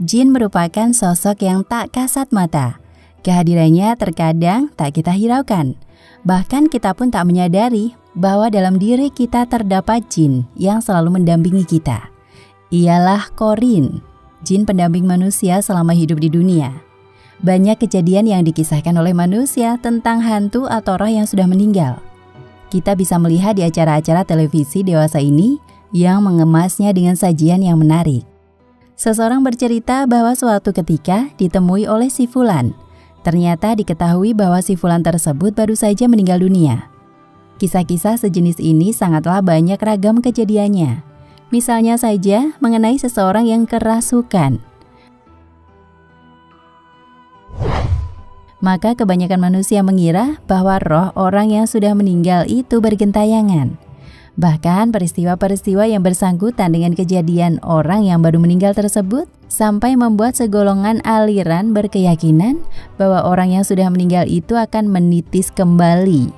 Jin merupakan sosok yang tak kasat mata. Kehadirannya terkadang tak kita hiraukan. Bahkan kita pun tak menyadari bahwa dalam diri kita terdapat jin yang selalu mendampingi kita. Ialah Qorin, jin pendamping manusia selama hidup di dunia. Banyak kejadian yang dikisahkan oleh manusia tentang hantu atau roh yang sudah meninggal. Kita bisa melihat di acara-acara televisi dewasa ini yang mengemasnya dengan sajian yang menarik. Seseorang bercerita bahwa suatu ketika ditemui oleh si Fulan. Ternyata diketahui bahwa si Fulan tersebut baru saja meninggal dunia. Kisah-kisah sejenis ini sangatlah banyak ragam kejadiannya. Misalnya saja mengenai seseorang yang kerasukan. Maka kebanyakan manusia mengira bahwa roh orang yang sudah meninggal itu bergentayangan. Bahkan peristiwa-peristiwa yang bersangkutan dengan kejadian orang yang baru meninggal tersebut sampai membuat segolongan aliran berkeyakinan bahwa orang yang sudah meninggal itu akan menitis kembali.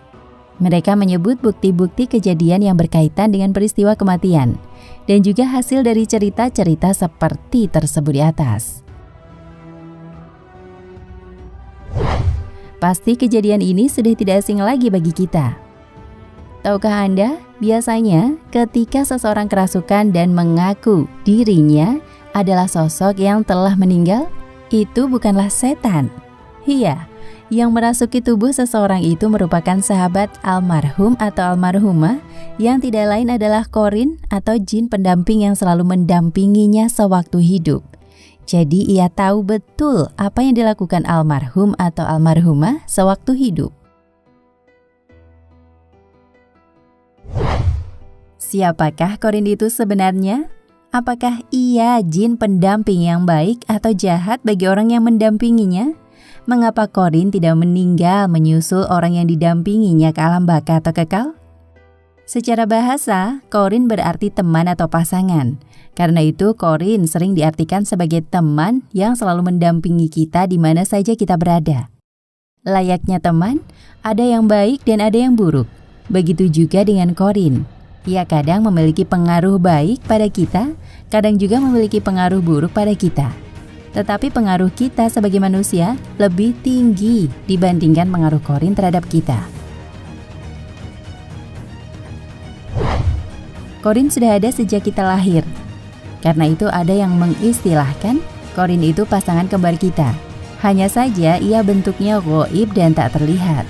Mereka menyebut bukti-bukti kejadian yang berkaitan dengan peristiwa kematian dan juga hasil dari cerita-cerita seperti tersebut di atas. Pasti kejadian ini sudah tidak asing lagi bagi kita. Tahukah Anda, biasanya ketika seseorang kerasukan dan mengaku dirinya adalah sosok yang telah meninggal, itu bukanlah setan. Iya, yang merasuki tubuh seseorang itu merupakan sahabat almarhum atau almarhumah yang tidak lain adalah Qorin atau jin pendamping yang selalu mendampinginya sewaktu hidup. Jadi ia tahu betul apa yang dilakukan almarhum atau almarhumah sewaktu hidup. Siapakah Qorin itu sebenarnya? Apakah ia jin pendamping yang baik atau jahat bagi orang yang mendampinginya? Mengapa Qorin tidak meninggal menyusul orang yang didampinginya ke alam baka atau kekal? Secara bahasa, Qorin berarti teman atau pasangan. Karena itu, Qorin sering diartikan sebagai teman yang selalu mendampingi kita di mana saja kita berada. Layaknya teman, ada yang baik dan ada yang buruk. Begitu juga dengan Qorin. Ia kadang memiliki pengaruh baik pada kita, kadang juga memiliki pengaruh buruk pada kita. Tetapi pengaruh kita sebagai manusia lebih tinggi dibandingkan pengaruh Qorin terhadap kita. Qorin sudah ada sejak kita lahir. Karena itu ada yang mengistilahkan Qorin itu pasangan kembar kita. Hanya saja ia bentuknya gaib dan tak terlihat.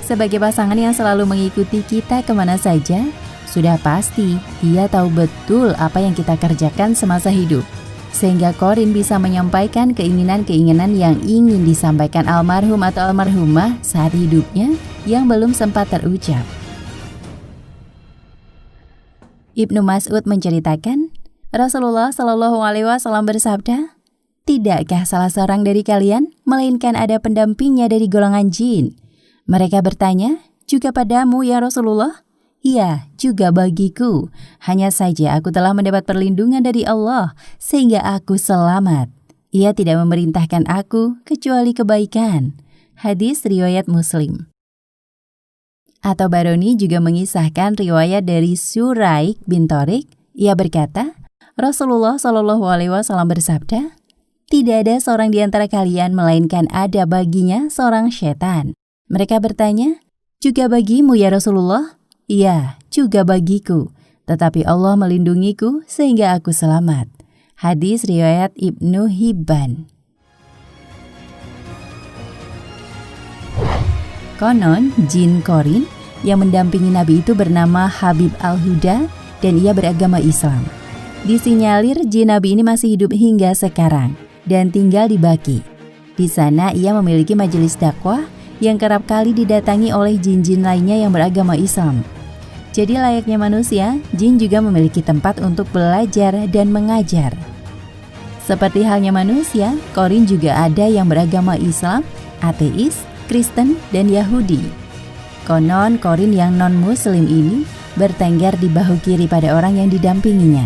Sebagai pasangan yang selalu mengikuti kita kemana saja, sudah pasti ia tahu betul apa yang kita kerjakan semasa hidup. Sehingga Qorin bisa menyampaikan keinginan-keinginan yang ingin disampaikan almarhum atau almarhumah saat hidupnya yang belum sempat terucap. Ibnu Mas'ud menceritakan, Rasulullah Shallallahu Alaihi Wasallam bersabda, "Tidakkah salah seorang dari kalian melainkan ada pendampingnya dari golongan jin?" Mereka bertanya, "Juga padamu ya Rasulullah?" "Iya, juga bagiku. Hanya saja aku telah mendapat perlindungan dari Allah sehingga aku selamat. Ia tidak memerintahkan aku kecuali kebaikan." Hadis riwayat Muslim. At-Tabarani juga mengisahkan riwayat dari Suraik bin Thariq. Ia berkata, Rasulullah Shallallahu Alaihi Wasallam bersabda, "Tidak ada seorang di antara kalian melainkan ada baginya seorang setan." Mereka bertanya, "Juga bagimu ya Rasulullah?" "Iya, juga bagiku, tetapi Allah melindungiku sehingga aku selamat." Hadis riwayat Ibnu Hibban. Konon, jin Qorin yang mendampingi Nabi itu bernama Habib al-Huda dan ia beragama Islam. Disinyalir jin Nabi ini masih hidup hingga sekarang dan tinggal di Baqi. Di sana ia memiliki majelis dakwah yang kerap kali didatangi oleh jin-jin lainnya yang beragama Islam. Jadi layaknya manusia, jin juga memiliki tempat untuk belajar dan mengajar. Seperti halnya manusia, Qorin juga ada yang beragama Islam, ateis, Kristen, dan Yahudi. Konon Qorin yang non-muslim ini bertengger di bahu kiri pada orang yang didampinginya.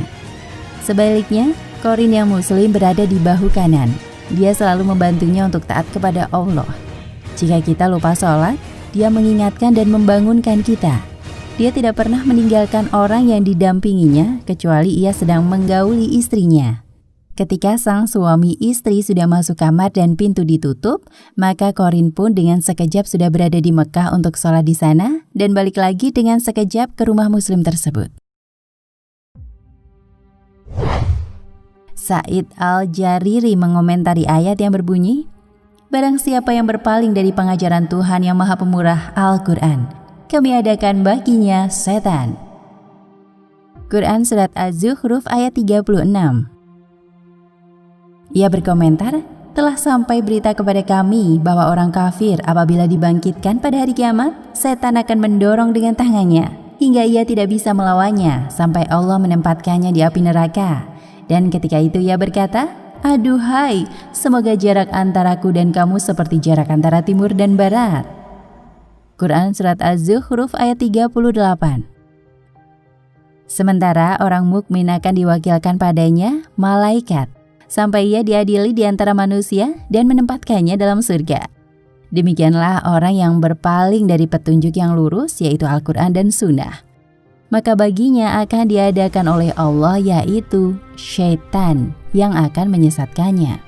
Sebaliknya, Qorin yang muslim berada di bahu kanan. Dia selalu membantunya untuk taat kepada Allah. Jika kita lupa sholat, dia mengingatkan dan membangunkan kita. Dia tidak pernah meninggalkan orang yang didampinginya kecuali ia sedang menggauli istrinya. Ketika sang suami istri sudah masuk kamar dan pintu ditutup, maka Qorin pun dengan sekejap sudah berada di Mekah untuk sholat di sana dan balik lagi dengan sekejap ke rumah muslim tersebut. Said Al-Jariri mengomentari ayat yang berbunyi, "Barang siapa yang berpaling dari pengajaran Tuhan yang Maha Pemurah Al-Quran, kami adakan baginya setan." Quran Surat Az-Zukhruf ayat 36. Ia berkomentar, "Telah sampai berita kepada kami bahwa orang kafir apabila dibangkitkan pada hari kiamat, setan akan mendorong dengan tangannya hingga ia tidak bisa melawannya sampai Allah menempatkannya di api neraka. Dan ketika itu ia berkata, 'Aduhai, semoga jarak antaraku dan kamu seperti jarak antara timur dan barat.'" Quran Surat Az-Zukhruf ayat 38. Sementara orang mukmin akan diwakilkan padanya malaikat sampai ia diadili di antara manusia dan menempatkannya dalam surga. Demikianlah orang yang berpaling dari petunjuk yang lurus, yaitu Al-Quran dan Sunnah. Maka baginya akan diadakan oleh Allah, yaitu syaitan yang akan menyesatkannya.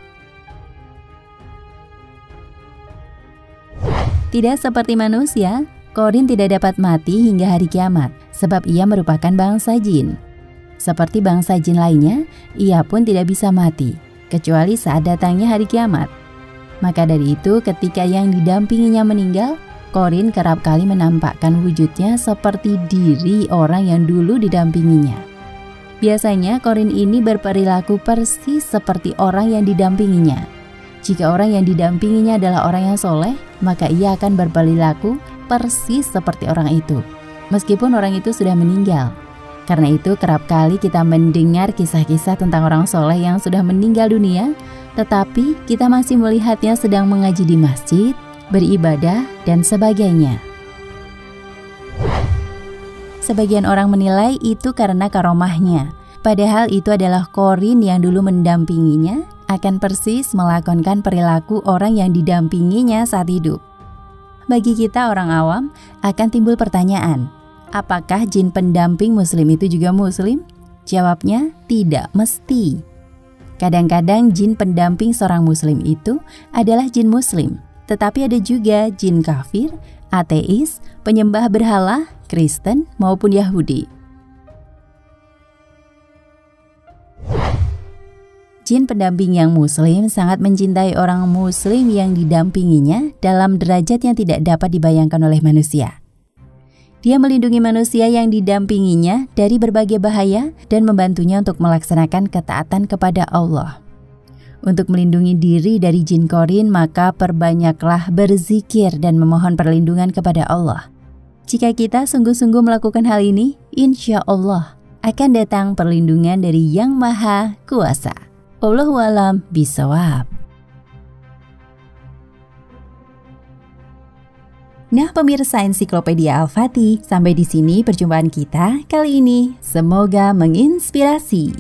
Tidak seperti manusia, Qorin tidak dapat mati hingga hari kiamat, sebab ia merupakan bangsa jin. Seperti bangsa jin lainnya, ia pun tidak bisa mati, kecuali saat datangnya hari kiamat. Maka dari itu, ketika yang didampinginya meninggal, Qorin kerap kali menampakkan wujudnya seperti diri orang yang dulu didampinginya. Biasanya Qorin ini berperilaku persis seperti orang yang didampinginya. Jika orang yang didampinginya adalah orang yang soleh, maka ia akan berperilaku persis seperti orang itu, meskipun orang itu sudah meninggal. Karena itu kerap kali kita mendengar kisah-kisah tentang orang soleh yang sudah meninggal dunia, tetapi kita masih melihatnya sedang mengaji di masjid, beribadah, dan sebagainya. Sebagian orang menilai itu karena karomahnya, padahal itu adalah Qorin yang dulu mendampinginya akan persis melakukan perilaku orang yang didampinginya saat hidup. Bagi kita orang awam akan timbul pertanyaan, apakah jin pendamping muslim itu juga muslim? Jawabnya tidak mesti. Kadang-kadang jin pendamping seorang muslim itu adalah jin muslim, tetapi ada juga jin kafir, ateis, penyembah berhala, Kristen maupun Yahudi. Jin pendamping yang muslim sangat mencintai orang muslim yang didampinginya dalam derajat yang tidak dapat dibayangkan oleh manusia. Dia melindungi manusia yang didampinginya dari berbagai bahaya dan membantunya untuk melaksanakan ketaatan kepada Allah. Untuk melindungi diri dari jin Qorin, maka perbanyaklah berzikir dan memohon perlindungan kepada Allah. Jika kita sungguh-sungguh melakukan hal ini, insya Allah akan datang perlindungan dari Yang Maha Kuasa. Wallahu a'lam bishawab. Nah pemirsa Ensiklopedia Al-Fatih, sampai di sini perjumpaan kita kali ini. Semoga menginspirasi.